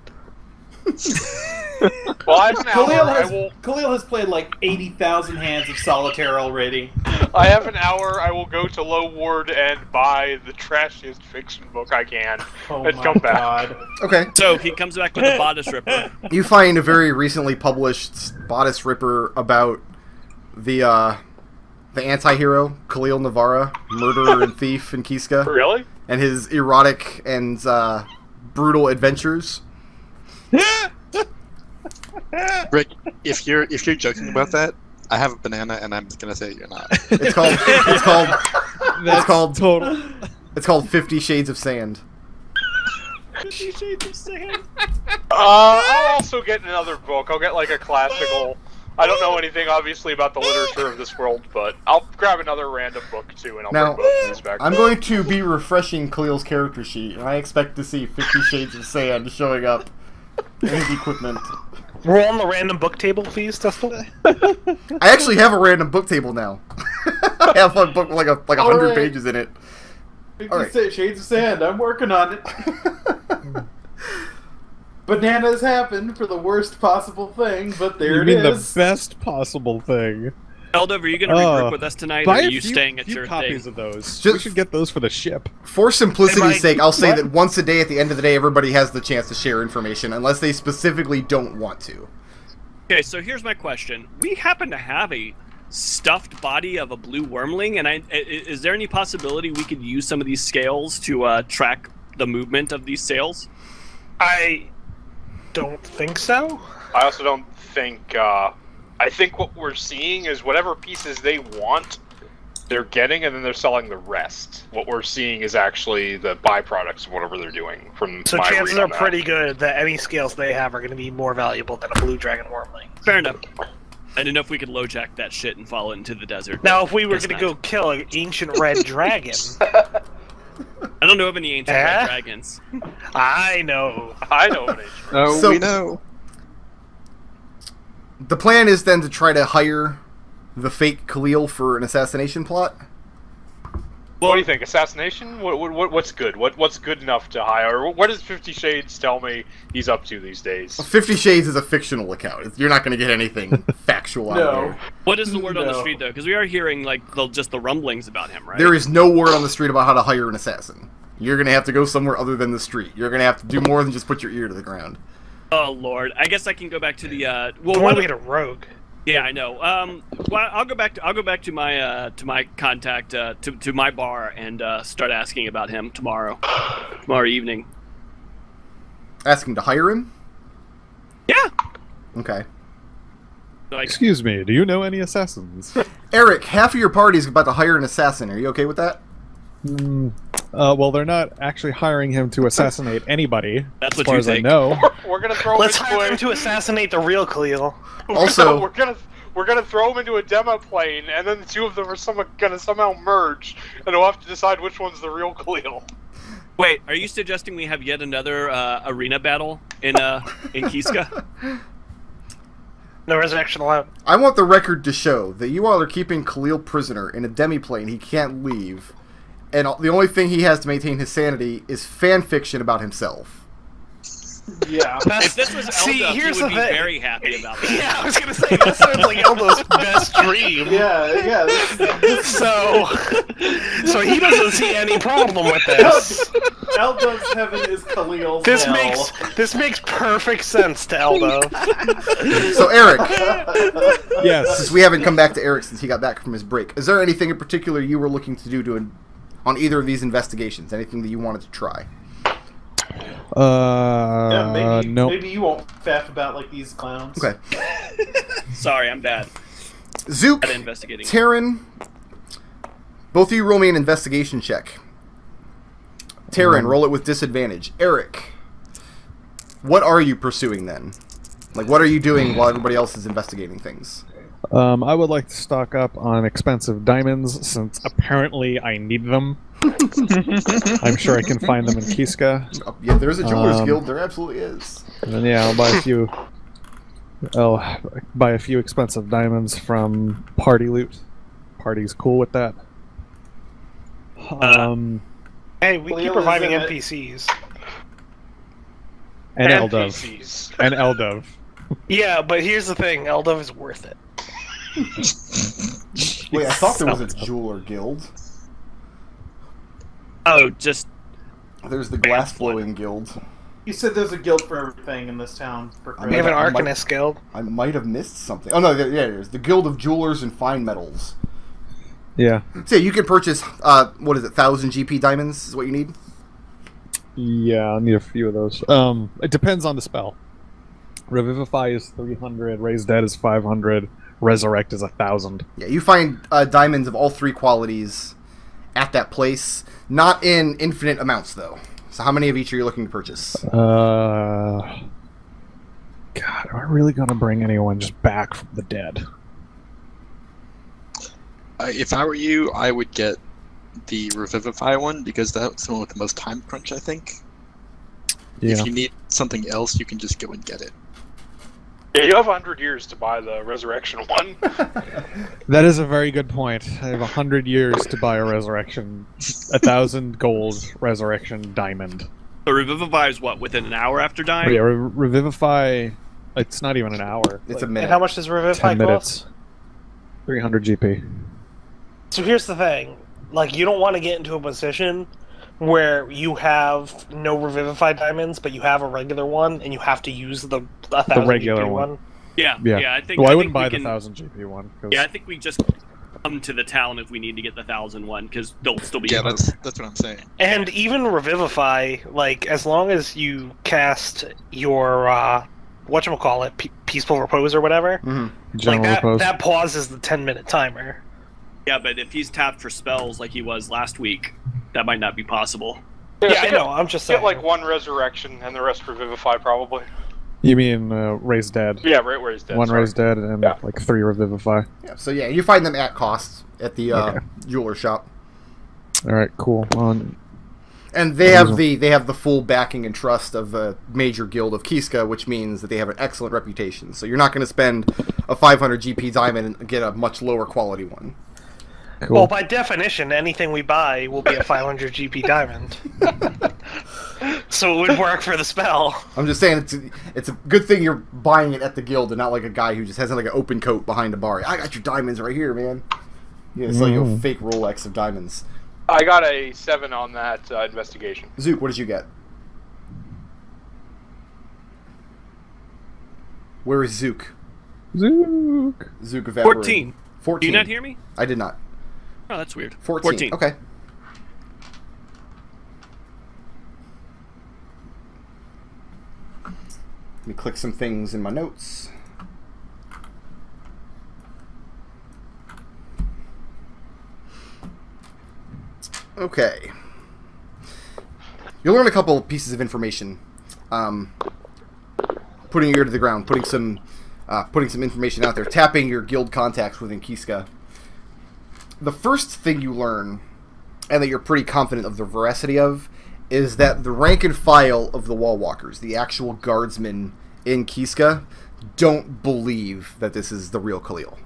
C: Well, I have an hour.
F: Khalil has played like 80,000 hands of solitaire already.
C: I have an hour. I will go to Low Ward and buy the trashiest fiction book I can and come back.
A: Okay.
B: So he comes back with a bodice ripper.
A: You find a very recently published bodice ripper about the anti-hero, Khalil Navarra, murderer and thief in Kiska.
C: Really?
A: And his erotic and brutal adventures.
E: Rick, if you're joking about that, I have a banana, and I'm gonna say you're not.
A: It's called 50 Shades of Sand.
B: 50 Shades of Sand.
C: I'll also get another book. I'll get like a classical. I don't know anything, obviously, about the literature of this world, but I'll grab another random book, too, and I'll bring both of these back.
A: I'm going to be refreshing Khalil's character sheet, and I expect to see 50 Shades of Sand showing up in his equipment.
D: Roll on the random book table, please, Destil.
A: I actually have a random book table now. I have a book with like 100 pages in it.
F: 50 Shades of Sand, I'm working on it. Bananas happen for the worst possible thing, but there it is.
G: You mean the best possible thing?
B: Eldove, are you going to regroup with us tonight, or are you staying at your
G: copies
B: thing?
G: of those. We should get those for the ship.
A: For simplicity's sake, I'll say that once a day at the end of the day, everybody has the chance to share information, unless they specifically don't want to.
B: Okay, so here's my question. We happen to have a stuffed body of a blue wormling, and is there any possibility we could use some of these scales to track the movement of these sails?
D: I don't think so.
C: I also don't think, I think what we're seeing is whatever pieces they want, they're getting, and then they're selling the rest. What we're seeing is actually the byproducts of whatever they're doing.
D: So chances are pretty good that any scales they have are going to be more valuable than a blue dragon wormling.
B: Fair enough. I didn't know if we could lowjack that shit and follow it into the desert.
D: Now, if we were going to go kill an ancient red dragon...
B: I don't know of any ancient red dragons.
D: I know.
C: I know an ancient red.
E: Oh, we know.
A: The plan is then to try to hire the fake Khalil for an assassination plot?
C: Well, what do you think? Assassination? What's good? What's good enough to hire? What does 50 Shades tell me he's up to these days?
A: 50 Shades is a fictional account. You're not going to get anything factual out of there.
B: What is the word on the street, though? Because we are hearing like just the rumblings about him, right?
A: There is no word on the street about how to hire an assassin. You're going to have to go somewhere other than the street. You're going to have to do more than just put your ear to the ground.
B: Oh Lord! I guess I can go back to the.
D: Well, why do we get a rogue?
B: Yeah, I know. Well, I'll go back to my contact to my bar and start asking about him tomorrow evening.
A: Asking to hire him?
B: Yeah.
A: Okay.
B: Like,
G: excuse me, do you know any assassins?
A: Arik, half of your party is about to hire an assassin. Are you okay with that?
G: Well, they're not actually hiring him to assassinate anybody.
B: That's
G: as
B: what
G: far
B: you
G: as I
B: think.
G: know.
C: We're gonna throw
D: Let's
C: him
D: hire him to assassinate the real Khalil.
A: Also,
C: we're gonna throw him into a demo plane, and then the two of them are gonna somehow merge, and we'll have to decide which one's the real Khalil.
B: Wait, are you suggesting we have yet another arena battle in Kiska?
D: No resurrection allowed.
A: I want the record to show that you all are keeping Khalil prisoner in a demi-plane he can't leave, and the only thing he has to maintain his sanity is fan fiction about himself.
F: Yeah.
B: If this was Eldove, he would be very happy about that.
D: Yeah, I was gonna say, that sounds like Eldove's best dream.
F: Yeah.
D: So he doesn't see any problem with this.
F: Eldove's heaven is Khalil's
D: This
F: hell.
D: makes perfect sense to Eldove.
A: So, Arik,
G: Yes.
A: since we haven't come back to Arik since he got back from his break, is there anything in particular you were looking to do on either of these investigations? Anything that you wanted to try?
F: Maybe you won't faff about like these clowns.
A: Okay.
B: Sorry, I'm bad.
A: Zook,
B: Bad at investigating.
A: Tarin, both of you roll me an investigation check. Tarin, roll it with disadvantage. Arik, what are you pursuing then? Like, what are you doing while everybody else is investigating things?
G: I would like to stock up on expensive diamonds, since apparently I need them. I'm sure I can find them in Kiska.
A: Yeah, there's a jeweler's guild. There absolutely is.
G: And then, yeah, I'll buy a few. I'll buy a few expensive diamonds from party loot. Party's cool with that.
D: Hey, we keep reviving NPCs.
G: And Eldove.
C: NPCs.
G: And Eldove.
D: Yeah, but here's the thing, Eldove is worth it.
A: Wait, I thought there was a jeweler guild.
B: Oh, just
A: There's the glass blowing guild.
F: You said there's a guild for everything in this town.
D: We have an Arcanist guild.
A: I might have missed something. Oh no, yeah, there's the Guild of Jewelers and Fine Metals.
G: Yeah.
A: So yeah, you can purchase, what is it, 1,000 GP diamonds is what you need?
G: Yeah, I'll need a few of those. It depends on the spell. Revivify is 300, Raise Dead is 500, Resurrect is 1,000.
A: Yeah, you find diamonds of all three qualities at that place. Not in infinite amounts, though. So how many of each are you looking to purchase?
G: God, am I really gonna bring anyone just back from the dead?
E: If I were you, I would get the Revivify one, because that's the one with the most time crunch, I think.
G: Yeah.
E: If you need something else, you can just go and get it.
C: Yeah, you have 100 years to buy the Resurrection one.
G: That is a very good point. I have 100 years to buy a Resurrection, 1,000 gold Resurrection diamond.
B: the Revivify is what, within an hour after dying?
G: Oh, yeah, Revivify, it's not even an hour.
A: It's a minute.
D: And how much does Revivify
G: 10 minutes. 300 GP.
D: So here's the thing. Like, you don't want to get into a position where you have no Revivify diamonds, but you have a regular one, and you have to use the 1,000
G: regular
D: GP
G: one.
B: Yeah,
G: Yeah.
B: I think.
G: Well, I
B: think
G: wouldn't
B: we
G: buy the
B: can-
G: 1000 GP one. 'Cause
B: Yeah, I think we just come to the town if we need to get the 1000 one because they'll still be.
E: Yeah, that's what I'm saying.
D: And even Revivify, like, as long as you cast your, whatchamacallit, Peaceful Repose or whatever,
G: General
D: like,
G: repose.
D: that pauses the 10-minute timer.
B: Yeah, but if he's tapped for spells like he was last week, that might not be possible.
D: Yeah, I know, I'm just saying.
C: Get like one resurrection and the rest revivify probably.
G: You mean Raise Dead?
C: Yeah, right where he's dead.
G: One
C: sorry.
G: Raise Dead and
C: Yeah.
G: like 3 Revivify.
A: Yeah, so yeah, you find them at cost at the
G: Okay.
A: jeweler shop.
G: All right, cool. Well,
A: And they have the full backing and trust of the major guild of Kiska, which means that they have an excellent reputation. So you're not going to spend a 500 GP diamond and get a much lower quality one.
G: cool.
D: Well, by definition, anything we buy will be a 500 GP diamond. So it would work for the spell.
A: I'm just saying it's a good thing you're buying it at the guild and not like a guy who just has like an open coat behind a bar. I got your diamonds right here, man. Yeah, it's like a fake Rolex of diamonds.
C: I got a 7 on that investigation.
A: Zook, what did you get? Where is Zook?
G: Zook.
A: Zook evaporated.
B: 14.
A: 14.
B: Do you not hear me?
A: I did not.
B: Oh, that's weird.
A: 14. Okay. Let me click some things in my notes. Okay. You'll learn a couple pieces of information. Putting your ear to the ground, putting some information out there, tapping your guild contacts within Kiska. The first thing you learn, and that you're pretty confident of the veracity of, is that the rank and file of the wall walkers, the actual guardsmen in Kiska, don't believe that this is the real Khalil.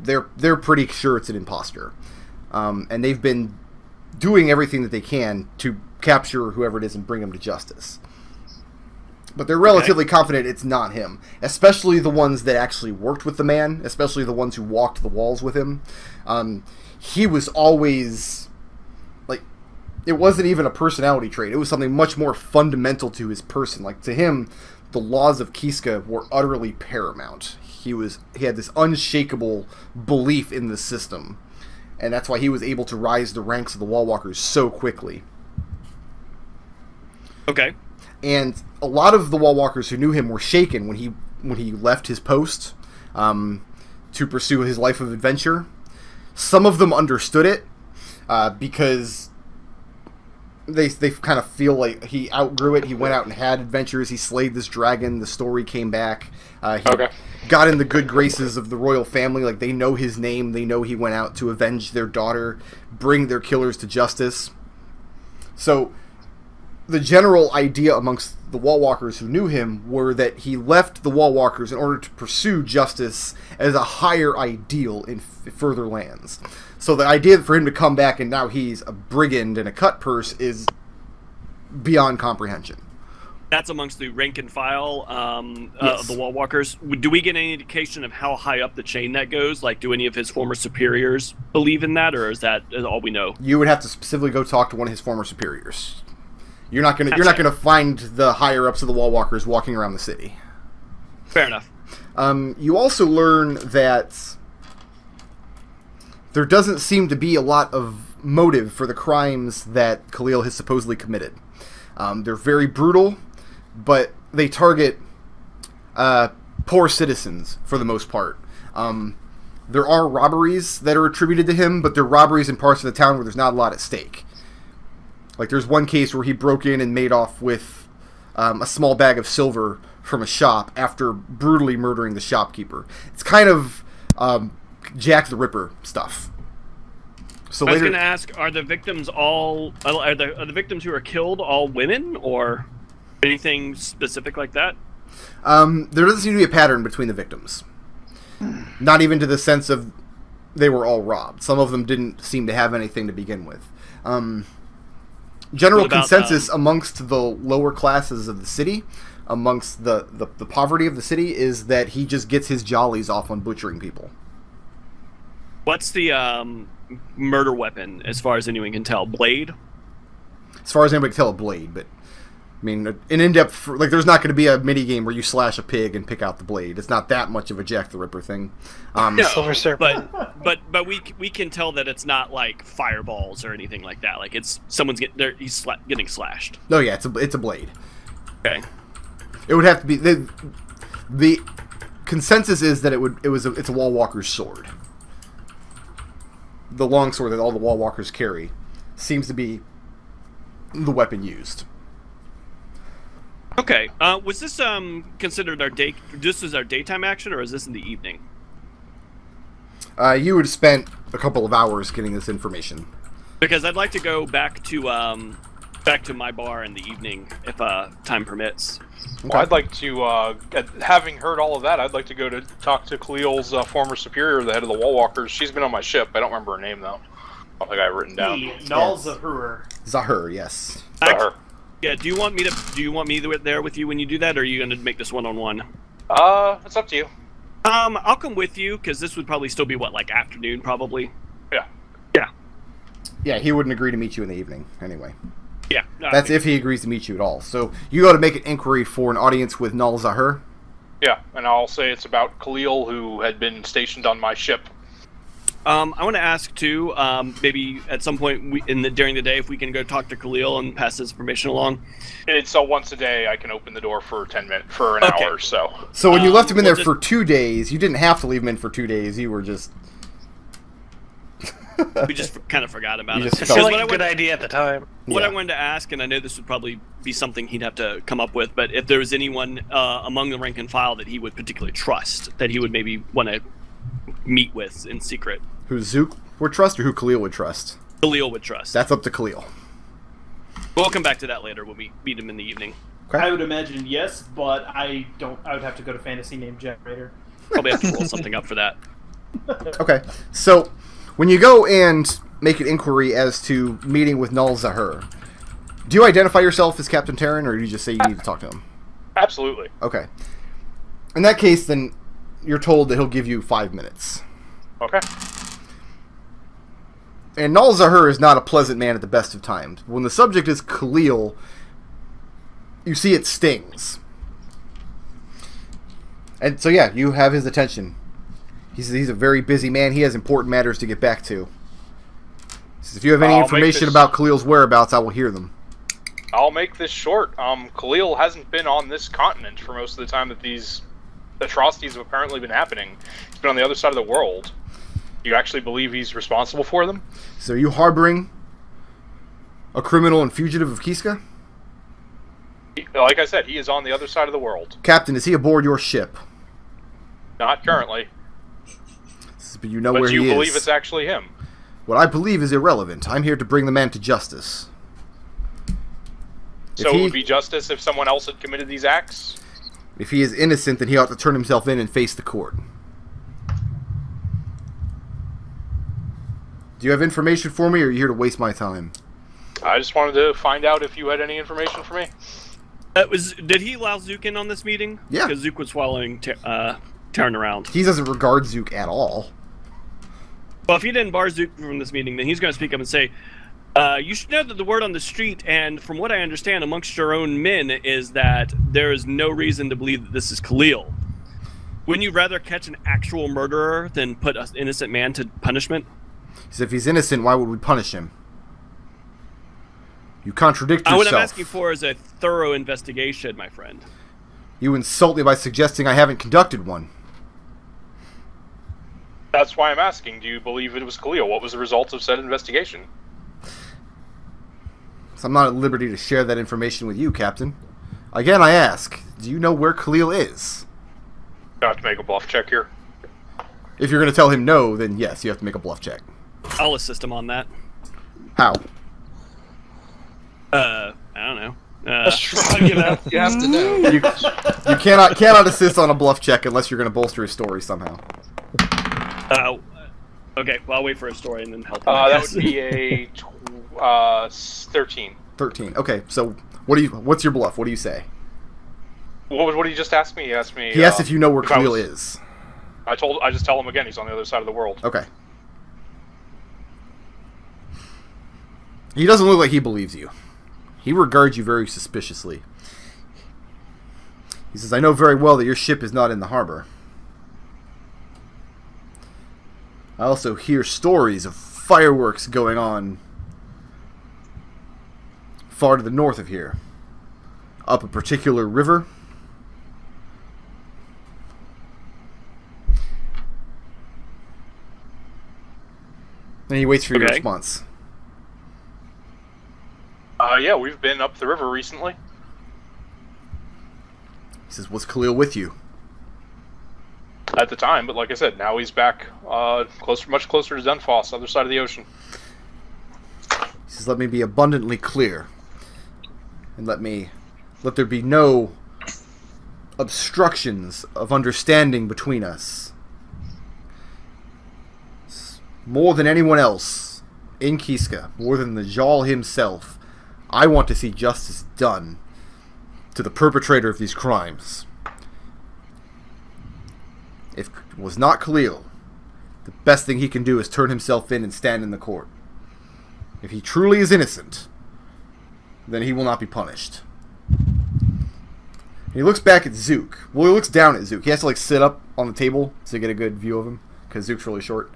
A: They're pretty sure it's an imposter, and they've been doing everything that they can to capture whoever it is and bring him to justice. But they're relatively confident it's not him, especially the ones that actually worked with the man, especially the ones who walked the walls with him. He was always, like, it wasn't even a personality trait. It was something much more fundamental to his person. Like, to him, the laws of Kiska were utterly paramount. He had this unshakable belief in the system, and that's why he was able to rise the ranks of the wall walkers so quickly.
B: Okay.
A: And a lot of the wall walkers who knew him were shaken when he left his post to pursue his life of adventure. Some of them understood it because they kind of feel like he outgrew it. He went out and had adventures. He slayed this dragon. The story came back. He got in the good graces of the royal family. Like, they know his name. They know he went out to avenge their daughter, bring their killers to justice. So the general idea amongst the wall walkers who knew him were that he left the wall walkers in order to pursue justice as a higher ideal in further lands. So the idea for him to come back and now he's a brigand and a cut purse is beyond comprehension.
B: That's amongst the rank and file
A: Yes.
B: of the wall walkers. Do we get any indication of how high up the chain that goes? Like, do any of his former superiors believe in that, or is that all we know?
A: You would have to specifically go talk to one of his former superiors. You're not gonna find the higher ups of the wall walkers walking around the city.
B: Fair enough.
A: You also learn that there doesn't seem to be a lot of motive for the crimes that Khalil has supposedly committed. They're very brutal, but they target poor citizens for the most part. There are robberies that are attributed to him, but they're robberies in parts of the town where there's not a lot at stake. Like, there's one case where he broke in and made off with a small bag of silver from a shop after brutally murdering the shopkeeper. It's kind of Jack the Ripper stuff. So
B: I was
A: later,
B: going to ask: are the victims are the victims who are killed all women, or anything specific like that?
A: there doesn't seem to be a pattern between the victims. Not even to the sense of they were all robbed. Some of them didn't seem to have anything to begin with. General
B: What about,
A: consensus amongst the lower classes of the city, amongst the poverty of the city, is that he just gets his jollies off on butchering people.
B: What's the murder weapon, as far as anyone can tell? Blade?
A: As far as anybody can tell, a blade, but I mean, an in-depth, like, there's not going to be a mini game where you slash a pig and pick out the blade. It's not that much of a Jack the Ripper thing.
B: No,
D: Silver Serpent.
B: but we can tell that it's not like fireballs or anything like that. Like it's someone's he's getting slashed.
A: Oh yeah, it's a blade.
B: Okay.
A: It would have to be the consensus is that it's a wall walker's sword. The long sword that all the wall walkers carry seems to be the weapon used.
B: Okay. Was this considered our day? This was our daytime action, or is this in the evening?
A: You would have spent a couple of hours getting this information.
B: Because I'd like to go back to my bar in the evening if time permits.
A: Okay.
C: Well, I'd like to, having heard all of that, I'd like to go to talk to Khalil's former superior, the head of the Wall Walkers. She's been on my ship. I don't remember her name though. I don't think I have it written down.
F: Nodal Zahur.
A: Zahur, yes.
C: Her.
B: Yeah. Do you want me there with you when you do that, or are you going to make this one-on-one?
C: It's up to you.
B: I'll come with you because this would probably still be like afternoon, probably.
C: Yeah.
B: Yeah.
A: Yeah, he wouldn't agree to meet you in the evening anyway.
B: Yeah.
A: That's if he agrees to meet you at all. So you go to make an inquiry for an audience with Nodal Zahur.
C: Yeah, and I'll say it's about Khalil, who had been stationed on my ship.
B: I want to ask too. Maybe at some point during the day, if we can go talk to Khalil and pass this information along.
C: It's once a day I can open the door for 10 minutes for an hour or so.
A: So when you left him in there for 2 days, you didn't have to leave him in for 2 days. You were just
B: we just kind of forgot about it.
A: just
D: It
A: felt
D: seemed like a good idea at the time.
B: What
A: Yeah.
B: I wanted to ask, and I know this would probably be something he'd have to come up with, but if there was anyone among the rank and file that he would particularly trust, that he would maybe want to meet with in secret,
A: who Zook would trust or who Khalil would trust.
B: Khalil would trust.
A: That's up to Khalil.
B: We'll come back to that later when we meet him in the evening.
A: Okay.
F: I would imagine yes, but I would have to go to Fantasy Name Generator.
B: Probably have to roll something up for that.
A: Okay, so when you go and make an inquiry as to meeting with Nodal Zahur, do you identify yourself as Captain Tarin, or do you just say you need to talk to him?
C: Absolutely.
A: Okay. In that case, then you're told that he'll give you 5 minutes.
C: Okay.
A: And Nodal Zahur is not a pleasant man at the best of times. When the subject is Khalil, you see it stings. And so yeah, you have his attention. He's a very busy man. He has important matters to get back to. So if you have any information about Khalil's whereabouts, I will hear them.
C: I'll make this short. Khalil hasn't been on this continent for most of the time that these atrocities have apparently been happening. He's been on the other side of the world. Do you actually believe he's responsible for them?
A: So are you harboring a criminal and fugitive of Kiska?
C: Like I said, he is on the other side of the world.
A: Captain, is he aboard your ship?
C: Not currently.
A: But you know
C: But
A: where he is.
C: you believe it's actually him?
A: What I believe is irrelevant. I'm here to bring the man to justice.
C: So it would be justice if someone else had committed these acts?
A: If he is innocent, then he ought to turn himself in and face the court. Do you have information for me, or are you here to waste my time?
C: I just wanted to find out if you had any information for me.
B: Did he allow Zook in on this meeting?
A: Yeah.
B: Because Zook was following Tarin around.
A: He doesn't regard Zook at all.
B: Well, if he didn't bar Zook from this meeting, then he's going to speak up and say, you should know that the word on the street, and from what I understand amongst your own men, is that there is no reason to believe that this is Khalil. Wouldn't you rather catch an actual murderer than put an innocent man to punishment?
A: He said, if he's innocent, why would we punish him? You contradict yourself.
B: What I'm asking for is a thorough investigation, my friend.
A: You insult me by suggesting I haven't conducted one.
C: That's why I'm asking. Do you believe it was Khalil? What was the result of said investigation?
A: So I'm not at liberty to share that information with you, Captain. Again, I ask, do you know where Khalil is?
C: You have to make a bluff check here.
A: If you're going to tell him no, then yes, you have to make a bluff check.
B: I'll assist him on that.
A: How?
B: I don't know.
D: Let's try to get out.
E: You have to know.
A: You cannot assist on a bluff check unless you're going to bolster his story somehow.
B: Okay, well, I'll wait for a story and then help him.
C: That would be a 13.
A: 13. Okay, so what's your bluff? What do you say?
C: What did he just ask me? He asked me.
A: He asked if you know where
C: if I
A: Khalil
C: was-
A: is.
C: I just tell him again. He's on the other side of the world.
A: Okay. He doesn't look like he believes you. He regards you very suspiciously. He says, I know very well that your ship is not in the harbor. I also hear stories of fireworks going on far to the north of here. Up a particular river. And he waits for your response.
C: Yeah, we've been up the river recently.
A: He says, was Khalil with you?
C: At the time, but like I said, now he's back closer, much closer to Dunfoss, other side of the ocean.
A: He says, let me be abundantly clear. And let there be no obstructions of understanding between us. More than anyone else in Kiska, more than the Jarl himself, I want to see justice done to the perpetrator of these crimes. If it was not Khalil, the best thing he can do is turn himself in and stand in the court. If he truly is innocent, then he will not be punished. And he looks back at Zook. Well, he looks down at Zook. He has to like sit up on the table to get a good view of him, because Zook's really short.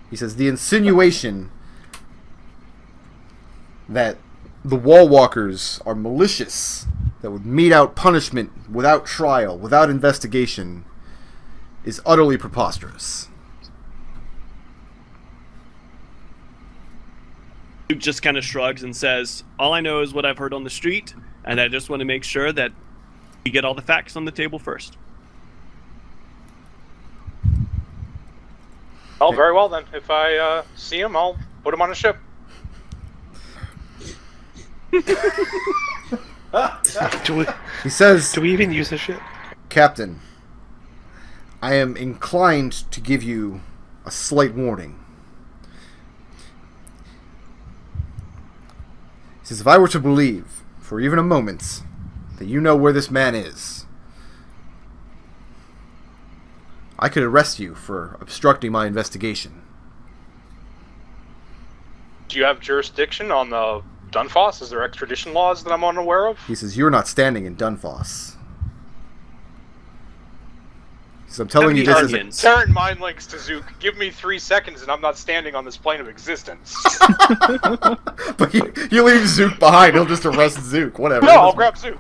A: He says, the insinuation that the wall walkers are malicious, that would mete out punishment without trial, without investigation, is utterly preposterous.
B: Luke just kind of shrugs and says, all I know is what I've heard on the street, and I just want to make sure that you get all the facts on the table first.
C: Oh, very well then. If I see him, I'll put him on a ship.
A: He says,
D: do we even use this shit?
A: Captain, I am inclined to give you a slight warning. He says, if I were to believe, for even a moment, that you know where this man is, I could arrest you for obstructing my investigation.
C: Do you have jurisdiction on the Dunfoss? Is there extradition laws that I'm unaware of?
A: He says, you're not standing in Dunfoss. He says, I'm telling you this is...
C: Tarin mind links to Zook. Give me 3 seconds and I'm not standing on this plane of existence.
A: But you leave Zook behind, he'll just arrest Zook, whatever.
C: No, I'll grab Zook.